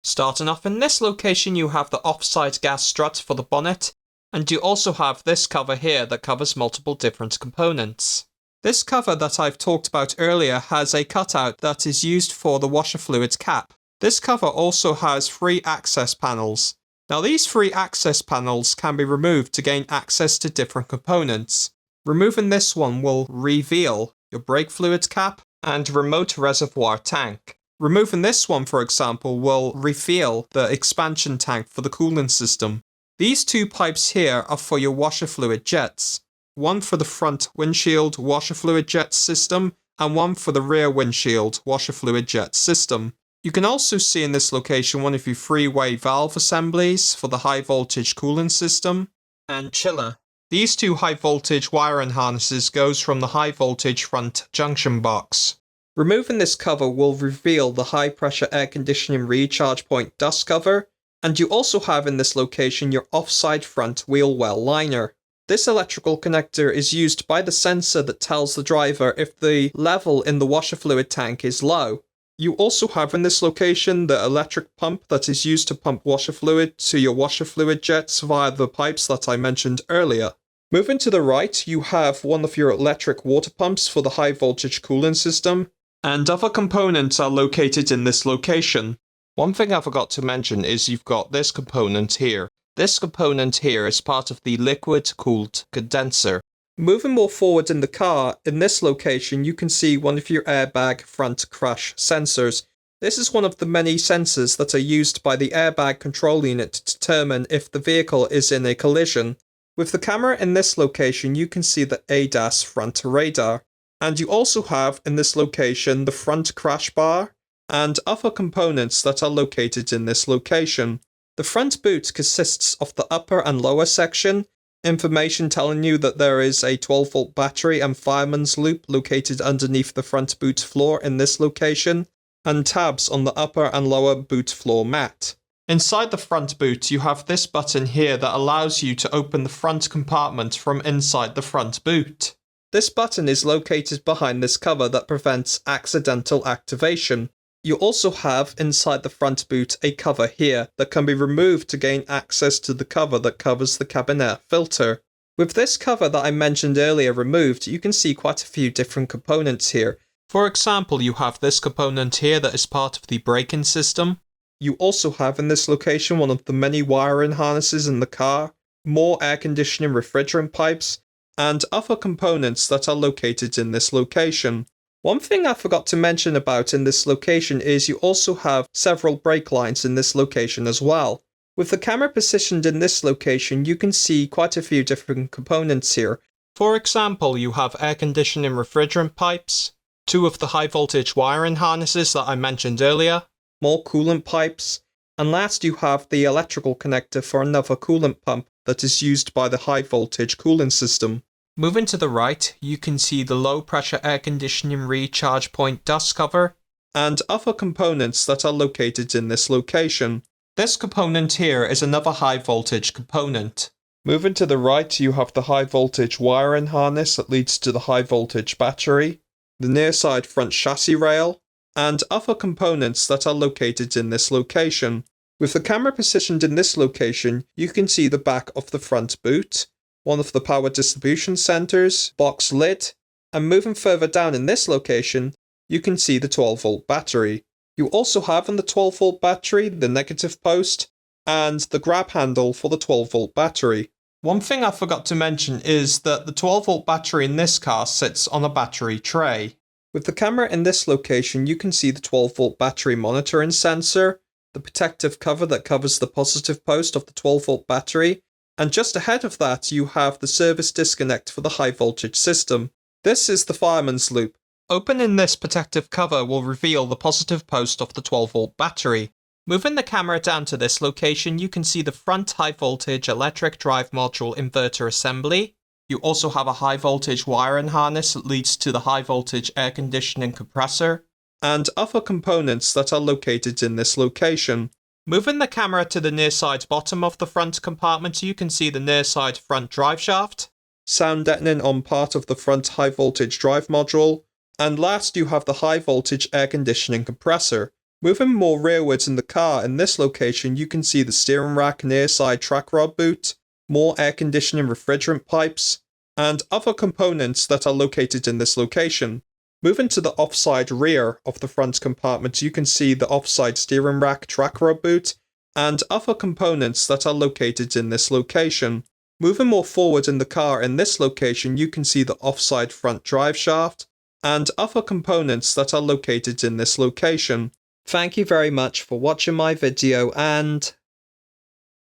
Starting off in this location, you have the offside gas strut for the bonnet, and you also have this cover here that covers multiple different components. This cover that I've talked about earlier has a cutout that is used for the washer fluid cap. This cover also has 3 access panels. Now these 3 access panels can be removed to gain access to different components. Removing this one will reveal your brake fluid cap and remote reservoir tank. Removing this one, for example, will reveal the expansion tank for the coolant system. These 2 pipes here are for your washer fluid jets. One for the front windshield washer fluid jet system and one for the rear windshield washer fluid jet system. You can also see in this location one of your 3-way valve assemblies for the high voltage coolant system and chiller. These 2 high voltage wiring harnesses goes from the high voltage front junction box. Removing this cover will reveal the high pressure air conditioning recharge point dust cover, and you also have in this location your offside front wheel well liner. This electrical connector is used by the sensor that tells the driver if the level in the washer fluid tank is low. You also have in this location the electric pump that is used to pump washer fluid to your washer fluid jets via the pipes that I mentioned earlier. Moving to the right, you have one of your electric water pumps for the high voltage cooling system, and other components are located in this location. One thing I forgot to mention is you've got this component here. This component here is part of the liquid-cooled condenser. Moving more forward in the car, in this location you can see one of your airbag front crash sensors. This is one of the many sensors that are used by the airbag control unit to determine if the vehicle is in a collision. With the camera in this location you can see the ADAS front radar. And you also have in this location the front crash bar and other components that are located in this location. The front boot consists of the upper and lower section, information telling you that there is a 12-volt battery and fireman's loop located underneath the front boot floor in this location, and tabs on the upper and lower boot floor mat. Inside the front boot you have this button here that allows you to open the front compartment from inside the front boot. This button is located behind this cover that prevents accidental activation. You also have inside the front boot a cover here that can be removed to gain access to the cover that covers the cabin air filter. With this cover that I mentioned earlier removed, you can see quite a few different components here. For example, you have this component here that is part of the braking system. You also have in this location one of the many wiring harnesses in the car, more air conditioning refrigerant pipes, and other components that are located in this location. One thing I forgot to mention about in this location is you also have several brake lines in this location as well. With the camera positioned in this location, you can see quite a few different components here. For example, you have air conditioning refrigerant pipes, 2 of the high voltage wiring harnesses that I mentioned earlier, more coolant pipes, and last you have the electrical connector for another coolant pump that is used by the high voltage cooling system. Moving to the right, you can see the low pressure air conditioning recharge point dust cover and other components that are located in this location. This component here is another high voltage component. Moving to the right, you have the high voltage wiring harness that leads to the high voltage battery, the near side front chassis rail, and other components that are located in this location. With the camera positioned in this location, you can see the back of the front boot, one of the power distribution centers, box lid, and moving further down in this location, you can see the 12-volt battery. You also have on the 12-volt battery the negative post and the grab handle for the 12-volt battery. One thing I forgot to mention is that the 12-volt battery in this car sits on a battery tray. With the camera in this location, you can see the 12-volt battery monitoring sensor, the protective cover that covers the positive post of the 12-volt battery, and just ahead of that you have the service disconnect for the high voltage system. This is the fireman's loop. Opening this protective cover will reveal the positive post of the 12-volt battery. Moving the camera down to this location, you can see the front high voltage electric drive module inverter assembly. You also have a high voltage wiring harness that leads to the high voltage air conditioning compressor, and other components that are located in this location. Moving the camera to the near side bottom of the front compartment, you can see the near side front drive shaft, sound deadening on part of the front high voltage drive module, and last you have the high voltage air conditioning compressor. Moving more rearwards in the car, in this location you can see the steering rack, near side track rod boot, more air conditioning refrigerant pipes, and other components that are located in this location. Moving to the offside rear of the front compartment, you can see the offside steering rack, track rod boot, and other components that are located in this location. Moving more forward in the car, in this location you can see the offside front drive shaft, and other components that are located in this location. Thank you very much for watching my video, and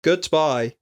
goodbye.